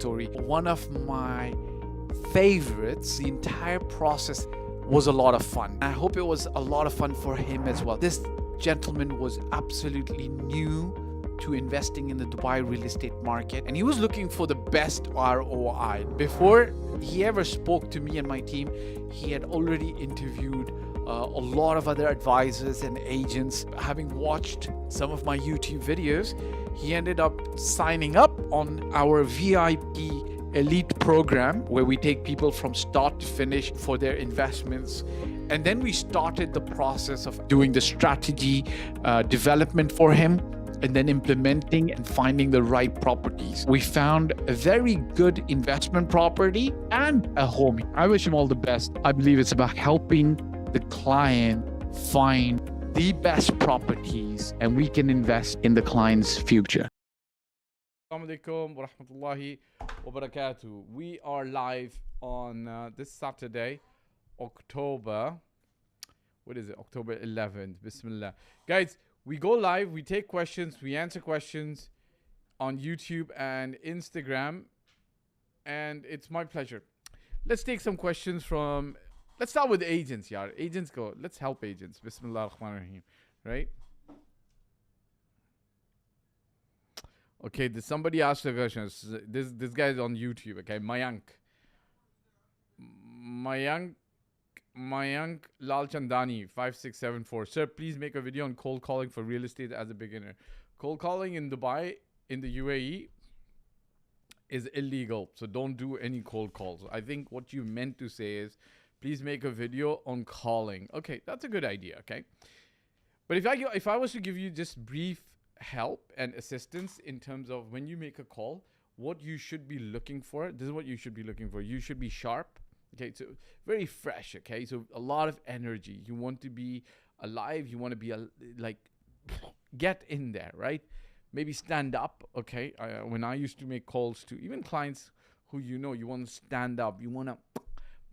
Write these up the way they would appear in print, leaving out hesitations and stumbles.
story. One of my favorites. The entire process was a lot of fun. I hope it was a lot of fun for him as well. This gentleman was absolutely new to investing in the Dubai real estate market, and he was looking for the best ROI. Before he ever spoke to me and my team, he had already interviewed a lot of other advisors and agents. Having watched some of my YouTube videos, he ended up signing up on our VIP elite program, where we take people from start to finish for their investments. And then we started the process of doing the strategy development for him, and then implementing and finding the right properties. We found a very good investment property and a home. I wish him all the best. I believe it's about helping the client find the best properties, and we can invest in the client's future. Assalamu alaikum wa rahmatullahi wa barakatuh. We are live on this Saturday, October 11th. Bismillah. Guys, we go live, we take questions, we answer questions on YouTube and Instagram, and it's my pleasure. Let's take some questions from, let's start with agents, yaar. Agents go, let's help agents. Bismillah ar-Rahman ar-Rahim, right? Okay, somebody asked a question. This guy is on YouTube, okay? Mayank Lalchandani 5674. Sir, please make a video on cold calling for real estate as a beginner. Cold calling in Dubai, in the UAE, is illegal. So don't do any cold calls. I think what you meant to say is, please make a video on calling. Okay, that's a good idea, okay? But if I was to give you just brief help and assistance in terms of when you make a call, what you should be looking for, this is what you should be looking for. You should be sharp. Okay, so very fresh, okay? So a lot of energy. You want to be alive. You want to be like, get in there, right? Maybe stand up, okay? When I used to make calls to even clients who you want to stand up. You want to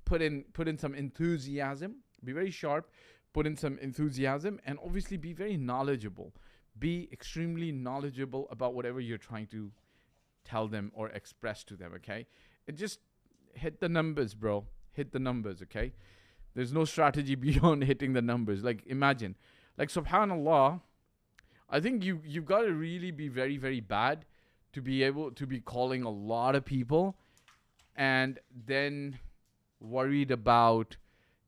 put in some enthusiasm. Be very sharp. Put in some enthusiasm, and obviously be very knowledgeable. Be extremely knowledgeable about whatever you're trying to tell them or express to them, okay? And just hit the numbers, bro. Hit the numbers, okay? There's no strategy beyond hitting the numbers. Like, imagine, like, subhanallah, I think you've got to really be very, very bad to be able to be calling a lot of people and then worried about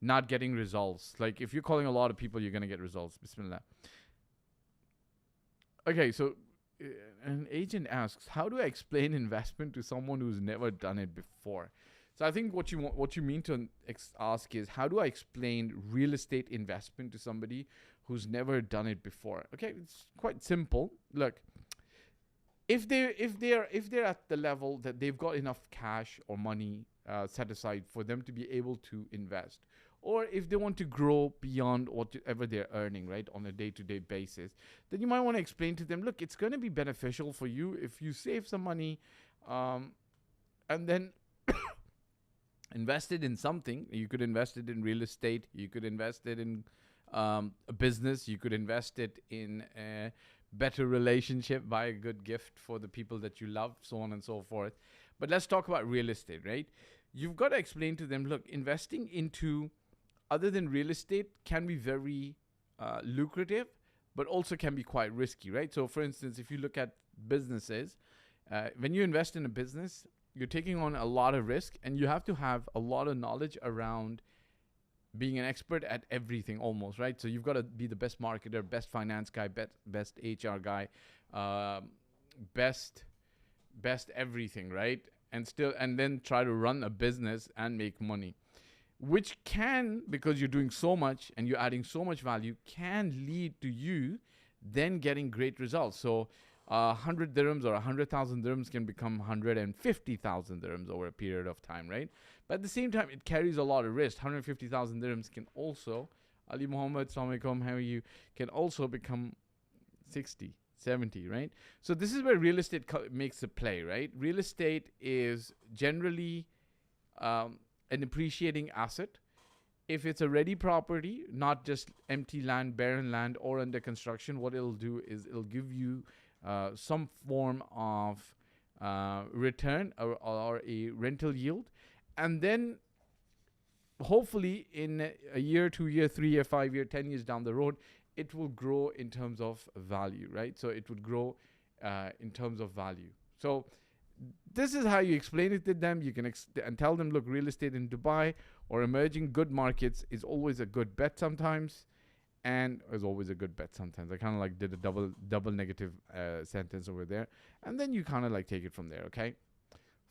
not getting results. Like, if you're calling a lot of people, you're going to get results. Bismillah. Okay, so an agent asks, how do I explain investment to someone who's never done it before? So I think what you mean to ask is, how do I explain real estate investment to somebody who's never done it before? Okay, it's quite simple. Look, if they're at the level that they've got enough cash or money set aside for them to be able to invest, or if they want to grow beyond whatever they're earning, right, on a day-to-day basis, then you might want to explain to them, look, it's going to be beneficial for you if you save some money and then invest it in something. You could invest it in real estate. You could invest it in a business. You could invest it in a better relationship, buy a good gift for the people that you love, so on and so forth. But let's talk about real estate, right? You've got to explain to them, look, investing into other than real estate can be very lucrative, but also can be quite risky, right? So for instance, if you look at businesses, when you invest in a business, you're taking on a lot of risk, and you have to have a lot of knowledge around being an expert at everything almost, right? So you've got to be the best marketer, best finance guy, best HR guy, best everything, right? And then try to run a business and make money, which can, because you're doing so much and you're adding so much value, can lead to you then getting great results. So 100 dirhams or 100,000 dirhams can become 150,000 dirhams over a period of time, right? But at the same time, it carries a lot of risk. 150,000 dirhams can also, Ali Muhammad, Assalamu alaikum, how are you, can also become 60, 70, right? So this is where real estate makes a play, right? Real estate is generally an appreciating asset. If it's a ready property, not just empty land, barren land, or under construction, what it'll do is it'll give you some form of return or a rental yield, and then hopefully in a year, 2 year, 3 year, 5 year, 10 years down the road, it will grow in terms of value, right? So it would grow in terms of value. So this is how you explain it to them. You can and tell them, look, real estate in Dubai or emerging good markets is always a good bet sometimes, and is always a good bet sometimes. I kind of like did a double negative sentence over there, and then you kind of like take it from there. Okay.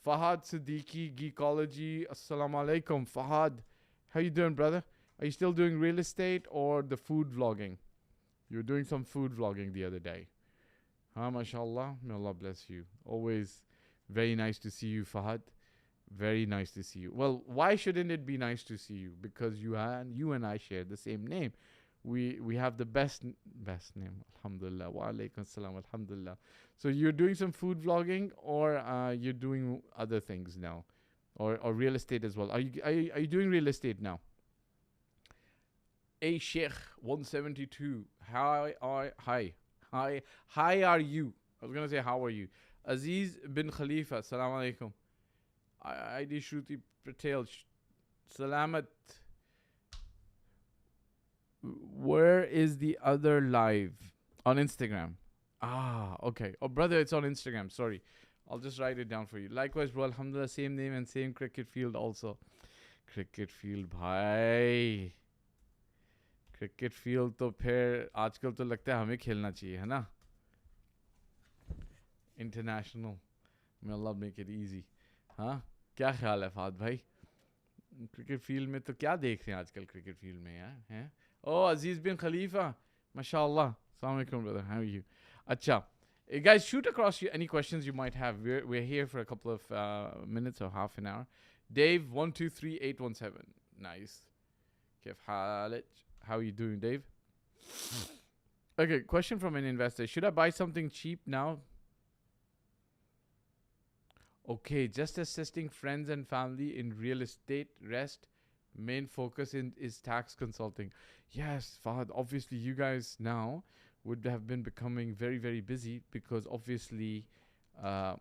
Fahad Siddiqui, Geekology. Assalamu alaikum, Fahad. How you doing, brother? Are you still doing real estate or the food vlogging? You were doing some food vlogging the other day. MashaAllah. May Allah bless you. Always very nice to see you, Fahad. Very nice to see you. Well, why shouldn't it be nice to see you? Because you and I share the same name. We have the best name. Alhamdulillah. Wa alaikum salam. Alhamdulillah. So you're doing some food vlogging, or you're doing other things now, or real estate as well. Are you doing real estate now? A Sheikh 172. Hi are you? I was gonna say how are you? Aziz bin Khalifa. Assalamu alaikum. ID Shruti Patel. Salamat. Where is the other live? On Instagram. Okay. Oh, brother, it's on Instagram. Sorry. I'll just write it down for you. Likewise, bro. Alhamdulillah, same name and same cricket field also. Cricket field, bhai. Cricket field तो फिर आजकल तो लगता है हमें खेलना चाहिए है ना? International. May Allah make it easy. हाँ? क्या ख्याल है फाद भाई? Cricket field में तो क्या देख रहे हैं आजकल cricket field में यार? हैं? Oh, Aziz bin Khalifa. MashaAllah. Assalamu alaikum, brother. How are you? Acha. Guys, shoot across any questions you might have. We're here for a couple of minutes or half an hour. Dave 123817. Nice. كيف حالك? How are you doing, Dave? Okay, question from an investor. Should I buy something cheap now? Okay, just assisting friends and family in real estate. Rest. Main focus is tax consulting. Yes, Fahad, obviously you guys now would have been becoming very, very busy because obviously I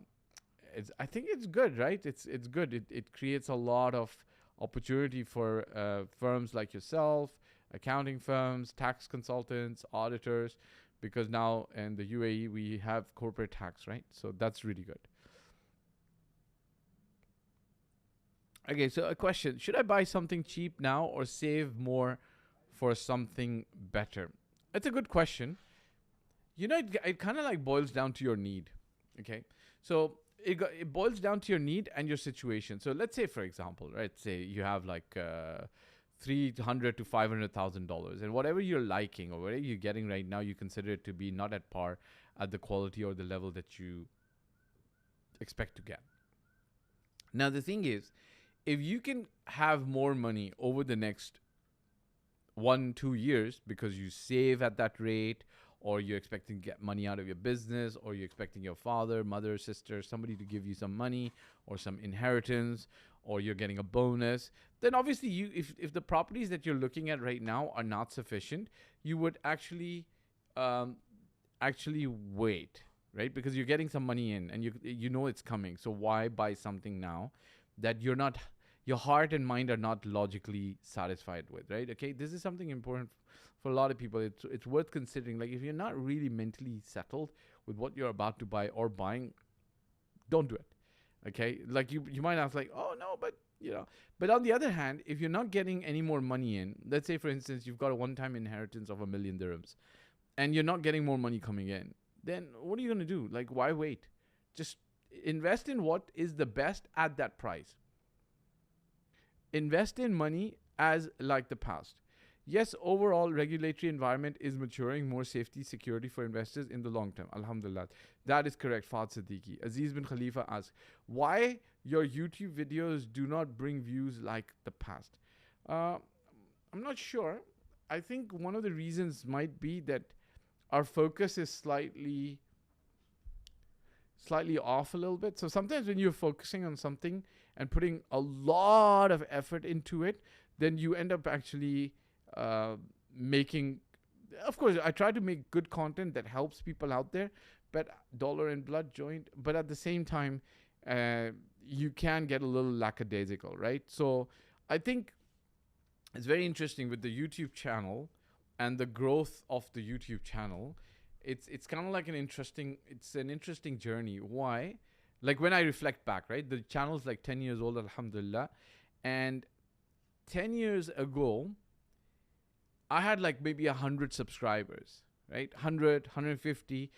think it's good, right? It's good. It creates a lot of opportunity for firms like yourself, accounting firms, tax consultants, auditors, because now in the UAE we have corporate tax, right? So that's really good. Okay, so a question. Should I buy something cheap now or save more for something better? It's a good question. You know, it kind of like boils down to your need. Okay, so it boils down to your need and your situation. So let's say, for example, right, say you have like $300,000 to $500,000, and whatever you're liking or whatever you're getting right now, you consider it to be not at par at the quality or the level that you expect to get. Now, the thing is, if you can have more money over the next 1-2 years because you save at that rate, or you're expecting to get money out of your business, or you're expecting your father, mother, sister, somebody to give you some money or some inheritance, or you're getting a bonus, then obviously if the properties that you're looking at right now are not sufficient, you would actually wait, right? Because you're getting some money in and you know it's coming. So why buy something now that your heart and mind are not logically satisfied with, right? Okay, this is something important for a lot of people. It's worth considering. Like, if you're not really mentally settled with what you're about to buy or buying, don't do it. Okay, like you might ask, like, oh no, but you know. But on the other hand, if you're not getting any more money in, let's say for instance you've got a one-time inheritance of $1 million dirhams, and you're not getting more money coming in, then what are you gonna do? Like, why wait? Just invest in what is the best at that price. Invest in money as like the past. Yes, overall regulatory environment is maturing, more safety, security for investors in the long term. Alhamdulillah. That is correct, Fahad Siddiqui. Aziz bin Khalifa asks, why your YouTube videos do not bring views like the past? I'm not sure. I think one of the reasons might be that our focus is slightly off a little bit. So sometimes when you're focusing on something and putting a lot of effort into it, then you end up actually making, of course, I try to make good content that helps people out there, but dollar and blood joint. But at the same time, you can get a little lackadaisical, right? So I think it's very interesting with the YouTube channel and the growth of the YouTube channel. It's kind of like an interesting journey. Why? Like when I reflect back, right? The channel's like 10 years old, alhamdulillah. And 10 years ago, I had like maybe 100 subscribers, right? 100, 150.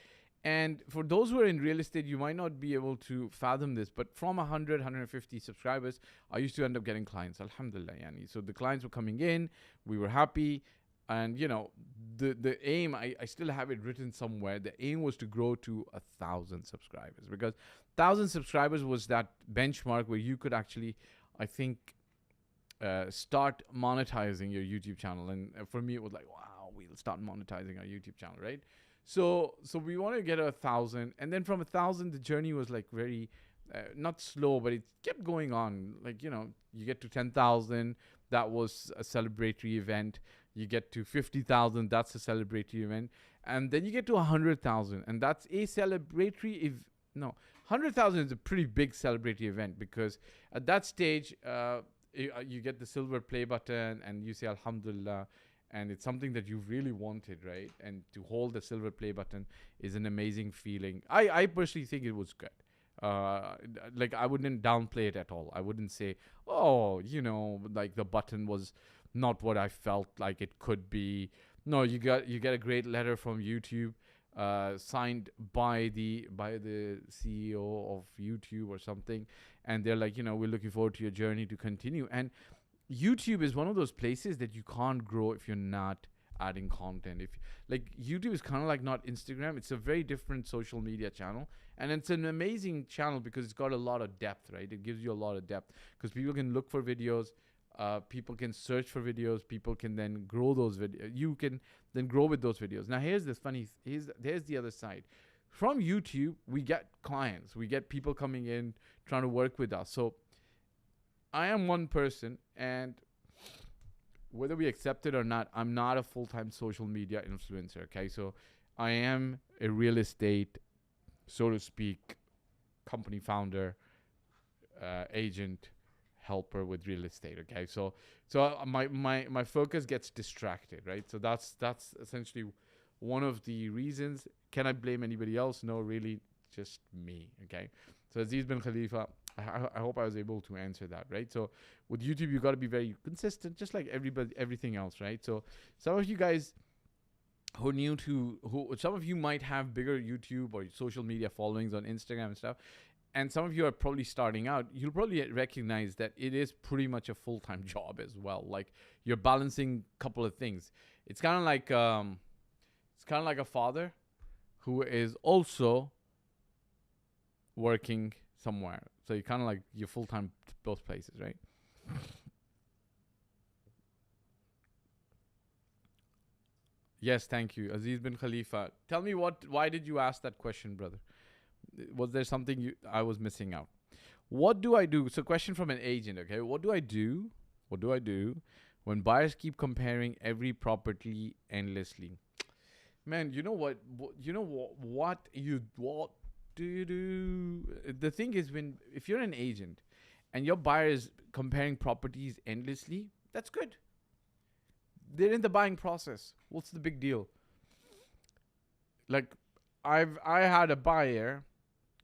And for those who are in real estate, you might not be able to fathom this, but from 100, 150 subscribers, I used to end up getting clients, alhamdulillah. Yani. So the clients were coming in, we were happy. And, you know, the aim, I still have it written somewhere. The aim was to grow to 1,000 subscribers, because 1,000 subscribers was that benchmark where you could actually, I think, start monetizing your YouTube channel. And for me, it was like, wow, we'll start monetizing our YouTube channel, right? So we want to get 1,000. And then from 1,000, the journey was like very, not slow, but it kept going on. Like, you know, you get to 10,000. That was a celebratory event. You get to 50,000, that's a celebratory event. And then you get to 100,000, and that's a celebratory 100,000 is a pretty big celebratory event, because at that stage, you get the silver play button and you say alhamdulillah, and it's something that you've really wanted, right? And to hold the silver play button is an amazing feeling. I personally think it was good. Like I wouldn't downplay it at all. I wouldn't say, oh, you know, like the button was not what I felt like it could be. No, you get a great letter from YouTube, signed by the CEO of YouTube or something, and they're like, you know, we're looking forward to your journey to continue. And YouTube is one of those places that you can't grow if you're not adding content. If like YouTube is kind of like not Instagram, it's a very different social media channel, and it's an amazing channel because it's got a lot of depth, right? It gives you a lot of depth because people can look for videos, people can search for videos, people can then grow those videos. You can then grow with those videos. Now here's the other side. From YouTube, we get clients, we get people coming in trying to work with us. So I am one person, and whether we accept it or not, I'm not a full-time social media influencer, okay? So I am a real estate, so to speak, company founder, agent, helper with real estate, okay? So my focus gets distracted, right? So that's essentially one of the reasons. Can I blame anybody else? No, really, just me, okay? So Aziz bin Khalifa, I hope I was able to answer that, right? So with YouTube, you got to be very consistent, just like everything else, right? So some of you guys who are new to, some of you might have bigger YouTube or social media followings on Instagram and stuff, and some of you are probably starting out. You'll probably recognize that it is pretty much a full-time job as well. Like you're balancing a couple of things. It's kind of like a father who is also working somewhere. So you kind of like you're full-time both places, right? Yes, thank you. Aziz bin Khalifa. Tell me why did you ask that question, brother? Was there something I was missing out? What do I do? So question from an agent, okay? What do I do when buyers keep comparing every property endlessly? Man, you know what do you do? The thing is, if you're an agent and your buyer is comparing properties endlessly, that's good. They're in the buying process. What's the big deal? Like I had a buyer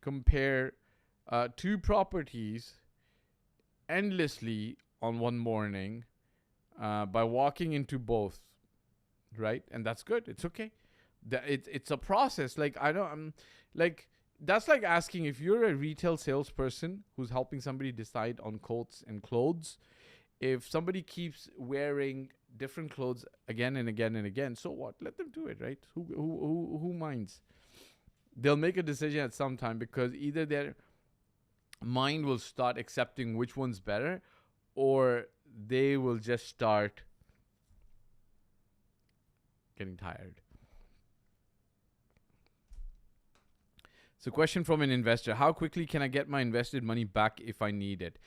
compare two properties endlessly on one morning by walking into both, right? And that's good. It's okay. It's a process. Like that's like asking if you're a retail salesperson who's helping somebody decide on coats and clothes. If somebody keeps wearing different clothes again and again and again, so what? Let them do it, right? Who minds? They'll make a decision at some time because either their mind will start accepting which one's better, or they will just start getting tired. So question from an investor: how quickly can I get my invested money back if I need it?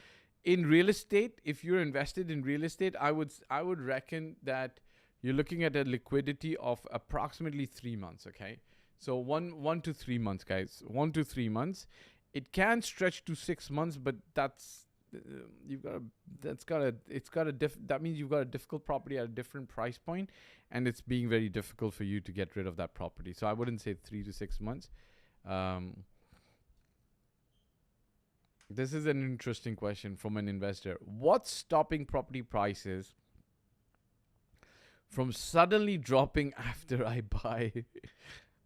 In real estate, if you're invested in real estate, I would reckon that you're looking at a liquidity of approximately 3 months, okay? So 1 to 3 months, guys. 1 to 3 months. It can stretch to 6 months, but that's you've got a that's got a it's got a that means you've got a difficult property at a different price point, and it's being very difficult for you to get rid of that property. So I wouldn't say 3 to 6 months. This is an interesting question from an investor. What's stopping property prices from suddenly dropping after I buy?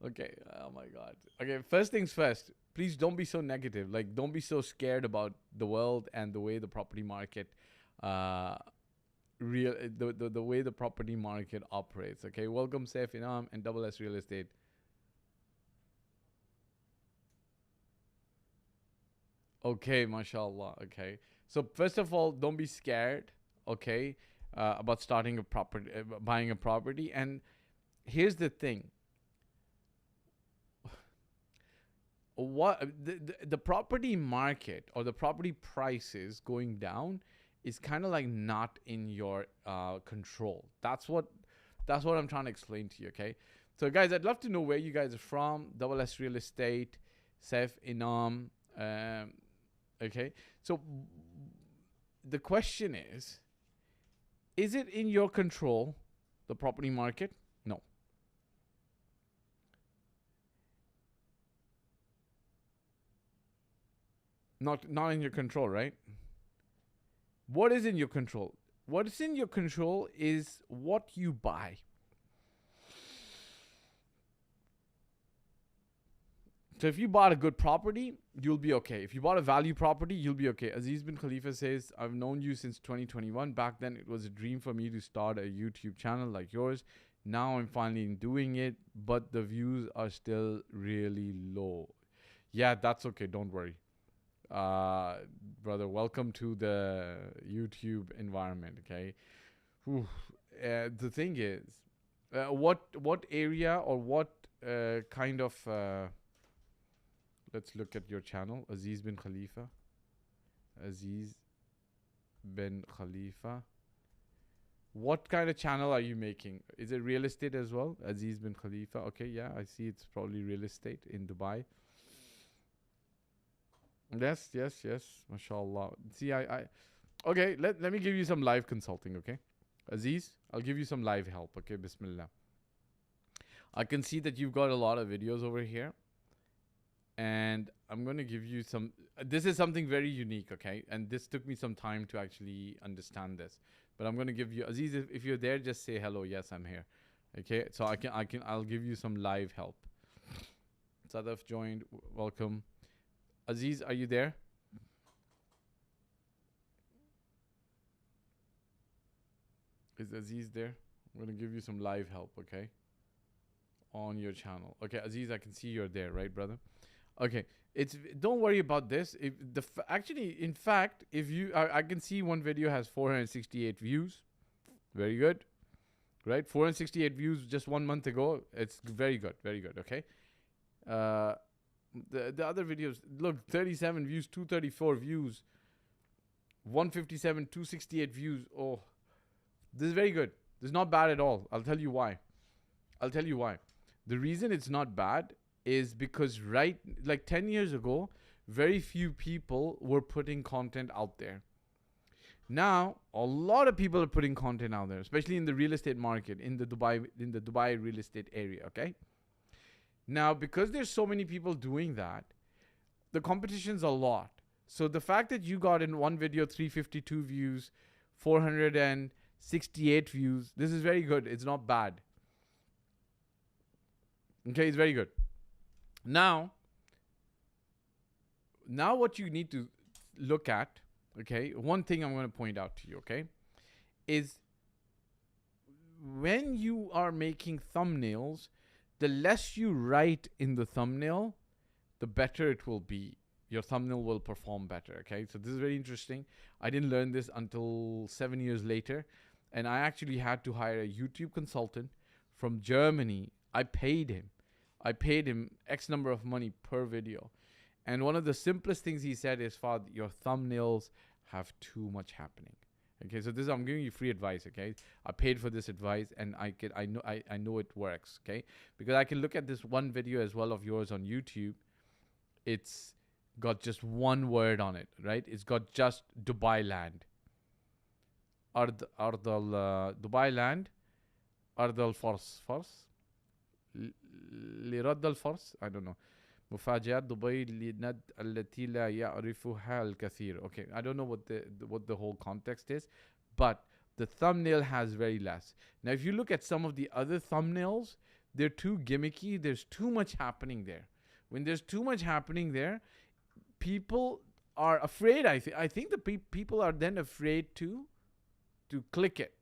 Okay. Oh my God. Okay. First things first. Please don't be so negative. Like, don't be so scared about the world and the way the property market, the way the property market operates. Okay. Welcome, Saif Inam and Double S Real Estate. Okay, mashallah. Okay. So first of all, don't be scared. Okay. About starting a property, buying a property. And here's the thing. What the property market or the property prices going down is kind of like not in your control. That's what I'm trying to explain to you. Okay. So guys, I'd love to know where you guys are from. Double S Real Estate, Saif Inam. Okay. So the question is it in your control, the property market? No. Not in your control, right? What is in your control? What is in your control is what you buy. So if you bought a good property, you'll be okay. If you bought a value property, you'll be okay. Aziz bin Khalifa says, I've known you since 2021. Back then, it was a dream for me to start a YouTube channel like yours. Now I'm finally doing it, but the views are still really low. Yeah, that's okay. Don't worry. Brother, welcome to the YouTube environment, okay? The thing is, what area or what kind of... let's look at your channel, Aziz bin Khalifa. Aziz bin Khalifa. What kind of channel are you making? Is it real estate as well? Aziz bin Khalifa. Okay, yeah, I see it's probably real estate in Dubai. Yes. MashaAllah. See, okay, let me give you some live consulting, okay? Aziz, I'll give you some live help, okay? Bismillah. I can see that you've got a lot of videos over here. And I'm going to give you some... This is something very unique, okay? And this took me some time to actually understand this. But I'm going to give you... Aziz, if you're there, just say hello. Yes, I'm here. Okay? So I'll give you some live help. Sadaf joined. Welcome. Aziz, are you there? Is Aziz there? I'm going to give you some live help, okay? On your channel. Okay, Aziz, I can see you're there, right, brother? Okay, don't worry about this. If in fact, if you, I can see one video has 468 views. Very good, right? 468 views just 1 month ago. It's very good, okay? The other videos, look, 37 views, 234 views, 157, 268 views. Oh, this is very good. This is not bad at all. I'll tell you why. The reason it's not bad is because like 10 years ago, very few people were putting content out there. Now, a lot of people are putting content out there, especially in the real estate market, in the Dubai real estate area, okay? Now, because there's so many people doing that, the competition's a lot. So the fact that you got in one video 352 views, 468 views, this is very good. It's not bad. Okay, it's very good. Now what you need to look at, okay, one thing I'm going to point out to you, okay, is when you are making thumbnails, the less you write in the thumbnail, the better it will be. Your thumbnail will perform better, okay? So this is very interesting. I didn't learn this until 7 years later, and I actually had to hire a YouTube consultant from Germany. I paid him X number of money per video. And one of the simplest things he said is, Fad, your thumbnails have too much happening. Okay, so this I'm giving you free advice. Okay, I paid for this advice, and I know it works. Okay, because I can look at this one video as well of yours on YouTube. It's got just one word on it, right? It's got just Dubai land. Dubai land. أرض الفرس لرد الفرس. I don't know. مفاجآت دبي التي لا يعرفها الكثير. Okay, I don't know what the whole context is, but the thumbnail has very less. Now, if you look at some of the other thumbnails, they're too gimmicky. There's too much happening there. When there's too much happening there, people are afraid. I think the people are then afraid to click it.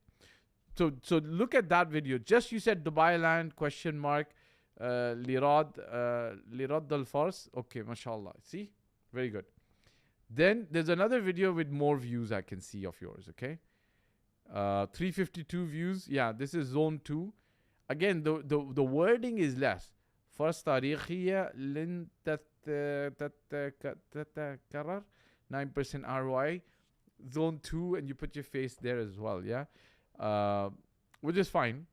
So look at that video. Just you said Dubai land ? Lirad Al Fars. Okay, mashallah. See? Very good. Then there's another video with more views I can see of yours, okay? 352 views. Yeah, this is zone 2. Again, the wording is less. First تاريخية لن تتكرر 9% ROI. Zone 2, and you put your face there as well, yeah? Which is fine.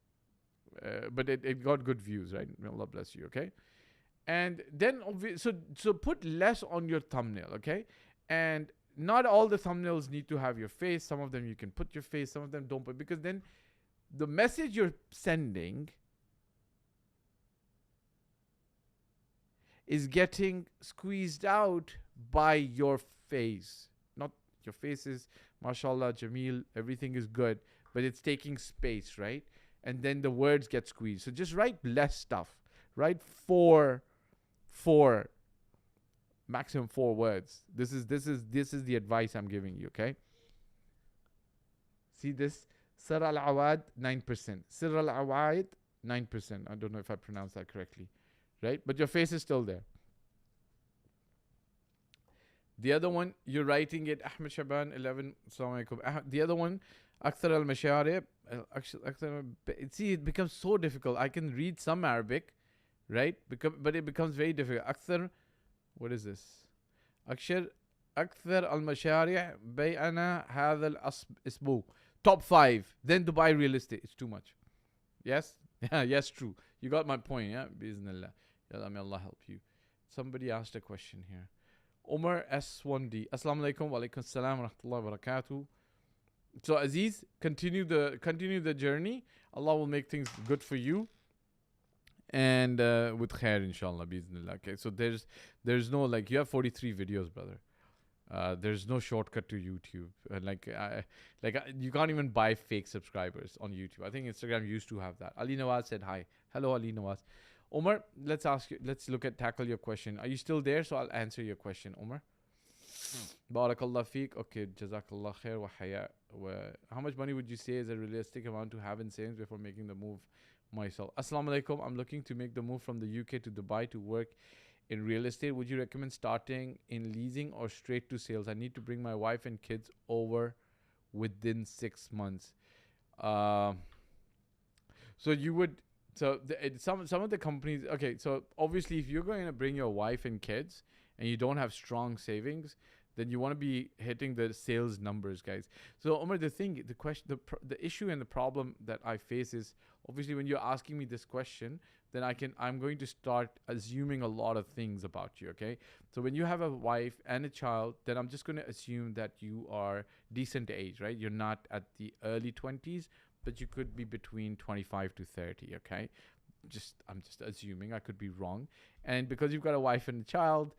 But it got good views, right? May Allah bless you, okay? And then, so put less on your thumbnail, okay? And not all the thumbnails need to have your face. Some of them you can put your face, some of them don't put, because then the message you're sending is getting squeezed out by your face. Not your face is, mashallah, Jameel, everything is good, but it's taking space, right? And then the words get squeezed. So just write less stuff. Write four, maximum 4 words. This is the advice I'm giving you, okay? See this? Sir al-Awad, 9%. Sir al-Awaid, 9%. I don't know if I pronounced that correctly. Right? But your face is still there. The other one, you're writing it, Ahmed Shaban, 11, Assalamu alaikum. The other one, أكثر المشاريع. See, it becomes so difficult. I can read some Arabic, right? But it becomes very difficult. أكثر, what is this? أكثر المشاريع بيعنا هذا الأسبوع. Top 5. Then Dubai real estate. It's too much. Yes? Yeah, yes, true. You got my point, yeah? Bismillah. May Allah help you. Somebody asked a question here. Omar S1D. Assalamu alaikum wa alaikum salam wa rahmatullahi wa barakatuh. So Aziz, continue the journey. Allah will make things good for you. And with khair, inshallah, bismillah. Okay, so there's no, like, you have 43 videos, brother. There's no shortcut to YouTube. You can't even buy fake subscribers on YouTube. I think Instagram used to have that. Ali Nawaz said hi. Hello, Ali Nawaz. Omar, let's tackle your question. Are you still there? So I'll answer your question, Omar. Barakallah feek. Okay, jazakallah khair wa haya. How much money would you say is a realistic amount to have in savings before making the move myself? Assalamu alaikum. I'm looking to make the move from the UK to Dubai to work in real estate. Would you recommend starting in leasing or straight to sales? I need to bring my wife and kids over within 6 months. So you would, some of the companies, okay, so obviously if you're going to bring your wife and kids and you don't have strong savings, then you want to be hitting the sales numbers, guys. So Omar, the issue and the problem that I face is, obviously when you're asking me this question, then I'm going to start assuming a lot of things about you, okay? So when you have a wife and a child, then I'm just going to assume that you are decent age, right? You're not at the early 20s, but you could be between 25 to 30, okay? I'm just assuming. I could be wrong. And because you've got a wife and a child,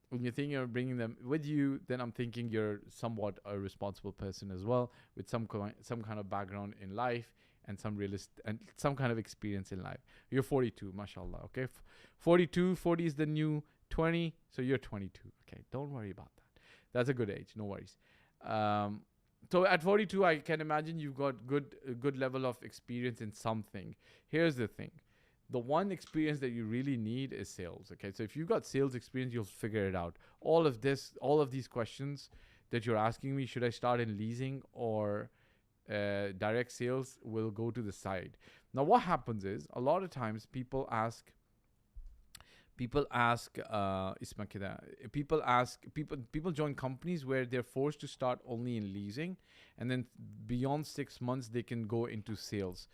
when you're thinking of bringing them with you, then I'm thinking you're somewhat a responsible person as well, with some kind of background in life and some kind of experience in life. You're 42, mashallah, okay? 40 is the new 20, so you're 22, okay? Don't worry about that. That's a good age, no worries. So at 42, I can imagine you've got good level of experience in something. Here's the thing. The one experience that you really need is sales, okay? So if you've got sales experience, you'll figure it out. All of these questions that you're asking me, should I start in leasing or direct sales, will go to the side. Now, what happens is, a lot of times people ask people ask isma kida, people join companies where they're forced to start only in leasing, and then beyond 6 months they can go into sales.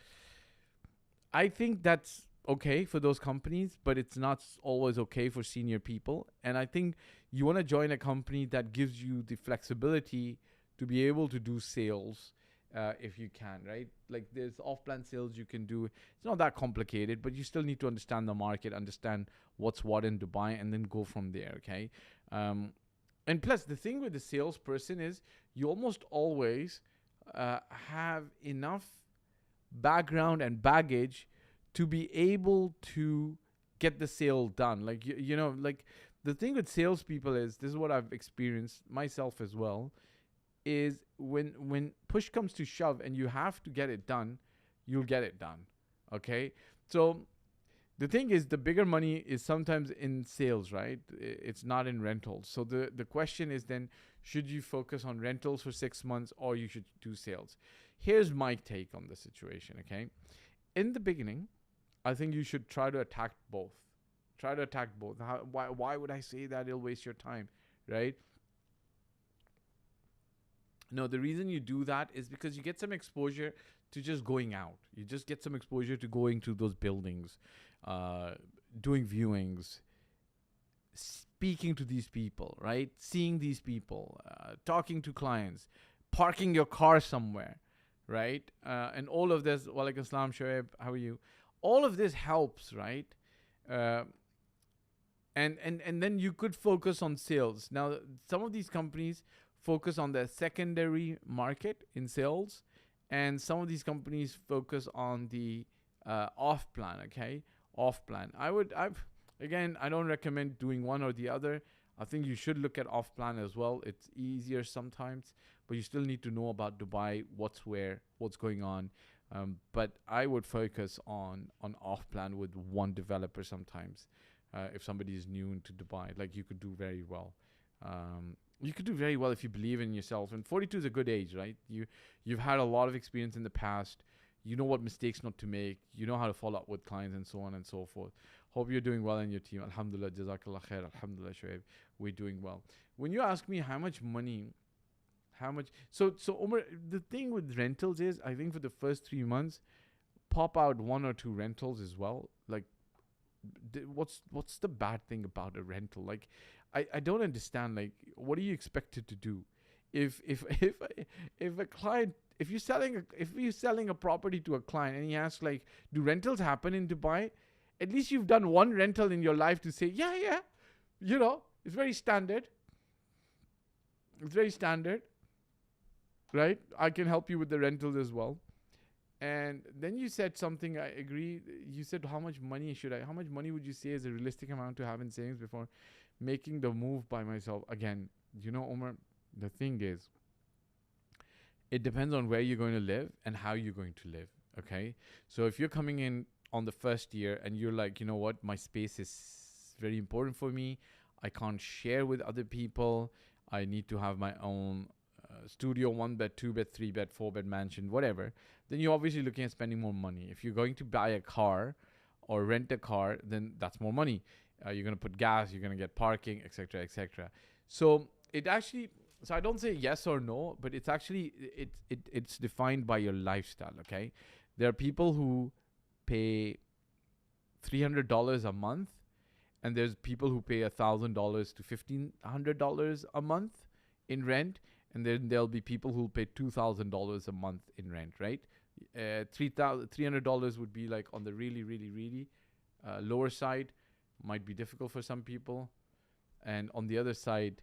I think that's okay for those companies, but it's not always okay for senior people. And I think you want to join a company that gives you the flexibility to be able to do sales if you can, right? Like there's off-plan sales you can do. It's not that complicated, but you still need to understand the market, understand what's what in Dubai, and then go from there, okay? And plus, the thing with the salesperson is you almost always have enough background and baggage to be able to get the sale done. Like, you know, like the thing with salespeople is, this is what I've experienced myself as well, is when push comes to shove and you have to get it done, you'll get it done. Okay? So the thing is, the bigger money is sometimes in sales, right? It's not in rentals. So the question is then, should you focus on rentals for 6 months or you should do sales? Here's my take on the situation, okay? In the beginning, I think you should try to attack both. Try to attack both. Why would I say that? It'll waste your time, right? No, the reason you do that is because you get some exposure to just going out. You just get some exposure to going to those buildings, doing viewings, speaking to these people, right? Seeing these people, talking to clients, parking your car somewhere, right? And all of this, walaikum assalam, Shoaib, how are you? All of this helps, right? And then you could focus on sales. Now, some of these companies focus on the secondary market in sales, and some of these companies focus on the off plan, okay? Off plan. I don't recommend doing one or the other. I think you should look at off plan as well. It's easier sometimes, but you still need to know about Dubai, what's where, what's going on. But I would focus on off plan with one developer sometimes. If somebody is new into Dubai, like you could do very well. You could do very well if you believe in yourself. And 42 is a good age, right? You've had a lot of experience in the past. You know what mistakes not to make. You know how to follow up with clients and so on and so forth. Hope you're doing well in your team. Alhamdulillah, Jazakallah khair. Alhamdulillah, Shoaib. We're doing well. When you ask me how much, so Umar, the thing with rentals is, I think for the first 3 months, pop out 1 or 2 rentals as well. Like, what's the bad thing about a rental? Like, I don't understand. Like, what are you expected to do? If a client, if you're selling a property to a client and he asks, like, do rentals happen in Dubai? At least you've done one rental in your life to say, yeah, you know, it's very standard. It's very standard, right? I can help you with the rentals as well. And then you said something, I agree. You said, how much money would you say is a realistic amount to have in savings before making the move by myself? Again, you know, Omar, the thing is, it depends on where you're going to live and how you're going to live, okay? So if you're coming in on the first year and you're like, you know what, my space is very important for me, I can't share with other people, I need to have my own studio, 1 bed, 2 bed, 3 bed, 4 bed mansion, whatever, then you're obviously looking at spending more money. If you're going to buy a car or rent a car, then that's more money. You're going to put gas, you're going to get parking, etc., etc. So I don't say yes or no, but it's actually, it's defined by your lifestyle, okay? There are people who pay $300 a month, and there's people who pay $1,000 to $1,500 a month in rent, and then there'll be people who'll pay $2,000 a month in rent, right? $300 would be like on the really, really, really lower side. Might be difficult for some people, and on the other side,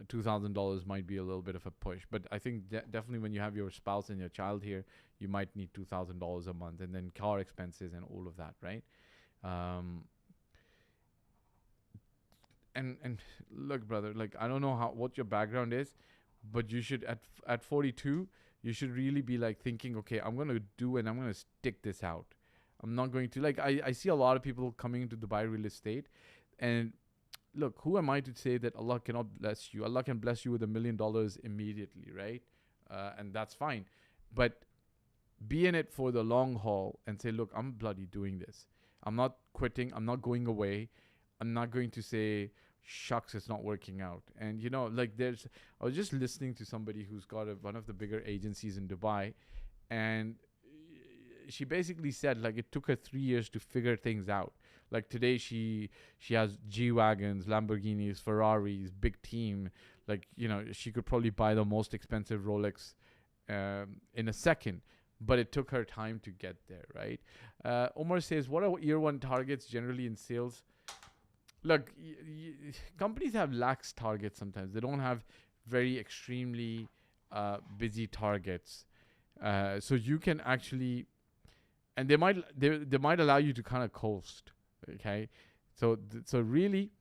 $2,000 might be a little bit of a push. But I think definitely when you have your spouse and your child here, you might need $2,000 a month, and then car expenses and all of that, right? And look, brother, like, I don't know what your background is, but you should at 42, you should really be like thinking, okay, I'm gonna do and I'm gonna stick this out. I'm not going to, like, I see a lot of people coming into Dubai real estate, and look, who am I to say that Allah cannot bless you? Allah can bless you with $1 million immediately, right? And that's fine. But be in it for the long haul and say, look, I'm bloody doing this. I'm not quitting. I'm not going away. I'm not going to say, shucks, it's not working out. And you know, like I was just listening to somebody who's got one of the bigger agencies in Dubai, and she basically said like it took her 3 years to figure things out. Like today she has G-Wagons, Lamborghinis, Ferraris, big team. Like, you know, she could probably buy the most expensive Rolex in a second, but it took her time to get there, right? Omar says, what are year one targets generally in sales? Look, companies have lax targets sometimes. They don't have very extremely busy targets. So you can actually, and they might allow you to kind of coast, okay? So really,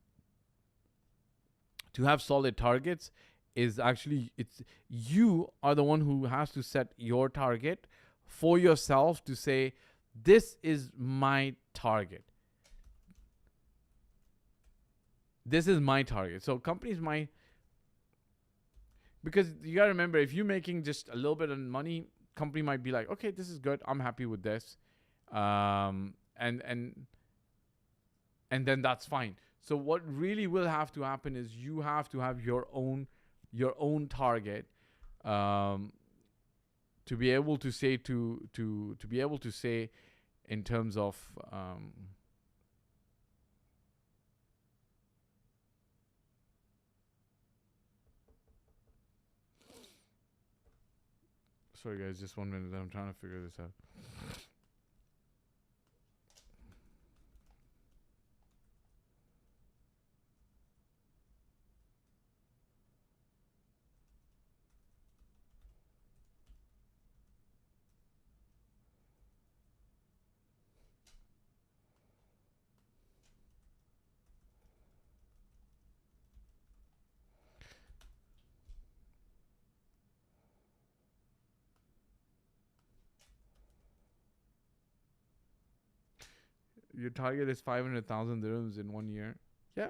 to have solid targets is actually, it's you are the one who has to set your target for yourself to say, this is my target. This is my target. So companies might, because you gotta remember, if you're making just a little bit of money, company might be like, okay, this is good, I'm happy with this, and then that's fine. So what really will have to happen is you have to have your own target, to be able to say to be able to say in terms of sorry guys, just 1 minute, I'm trying to figure this out. Your target is 500,000 dirhams in 1 year. Yeah,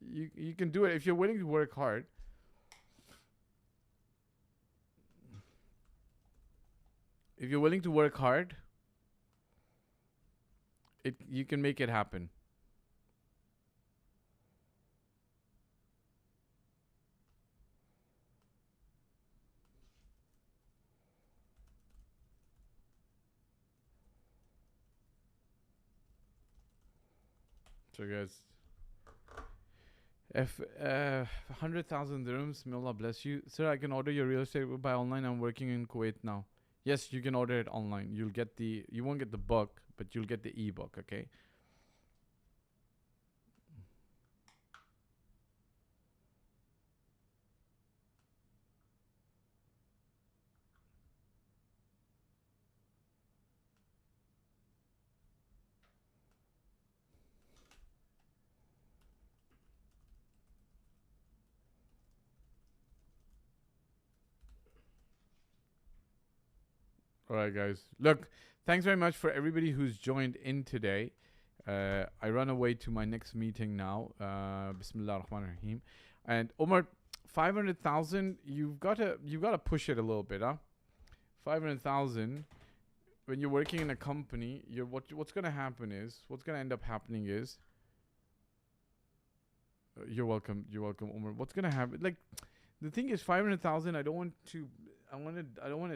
you can do it if you're willing to work hard. If you're willing to work hard, you can make it happen. So guys, if 100,000 dirhams, may Allah bless you, sir. I can order your real estate by online. I'm working in Kuwait now. Yes, you can order it online. You won't get the book, but you'll get the ebook. Okay. All right, guys. Look, thanks very much for everybody who's joined in today. I run away to my next meeting now. Bismillah ar-Rahman ar-Rahim. And Omar, 500,000. You've got to push it a little bit, huh? 500,000. When you're working in a company, what's gonna end up happening is. You're welcome, Omar. What's gonna happen? Like, the thing is, 500,000. I don't want to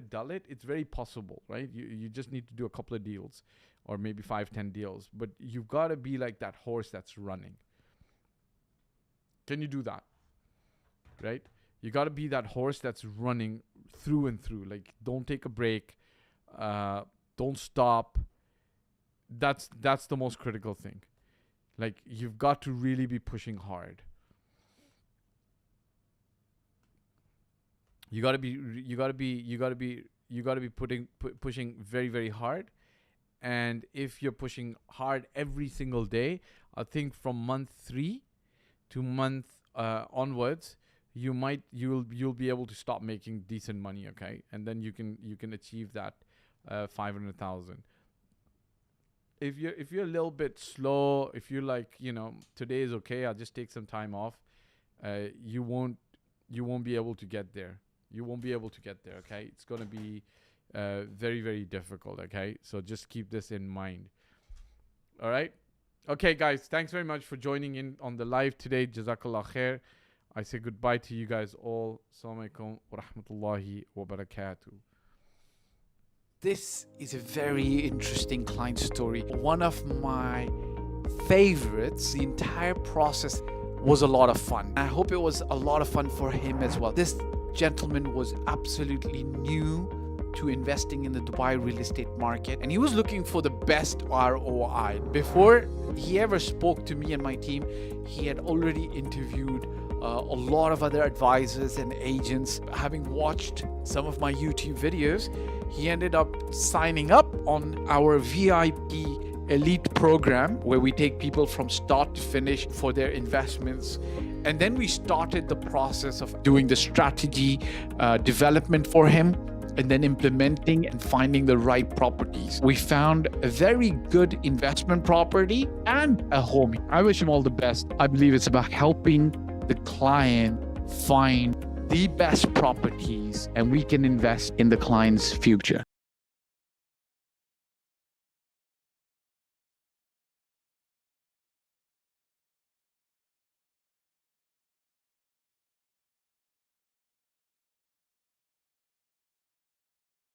dull it. It's very possible, right? You just need to do a couple of deals, or maybe 5-10 deals. But you've got to be like that horse that's running. Can you do that? Right? You got to be that horse that's running through and through. Like, don't take a break. Don't stop. That's the most critical thing. Like, you've got to really be pushing hard. You gotta be pushing very, very hard. And if you're pushing hard every single day, I think from month 3 to month onwards, you'll be able to stop making decent money, okay? And then you can achieve that 500,000. If you're a little bit slow, if you're like, today is okay, I'll just take some time off, you won't be able to get there. You won't be able to get there, okay? It's going to be very, very difficult, okay? So just keep this in mind. All right? Okay, guys, thanks very much for joining in on the live today. Jazakallah khair. I say goodbye to you guys all. Assalamu alaikum wa rahmatullahi wa barakatuh. This is a very interesting client story. One of my favorites. The entire process was a lot of fun. I hope it was a lot of fun for him as well. This gentleman was absolutely new to investing in the Dubai real estate market, and he was looking for the best ROI. Before he ever spoke to me and my team, he had already interviewed a lot of other advisors and agents. Having watched some of my YouTube videos, he ended up signing up on our VIP elite program, where we take people from start to finish for their investments. And then we started the process of doing the strategy development for him, and then implementing and finding the right properties. We found a very good investment property and a home. I wish him all the best. I believe it's about helping the client find the best properties, and we can invest in the client's future.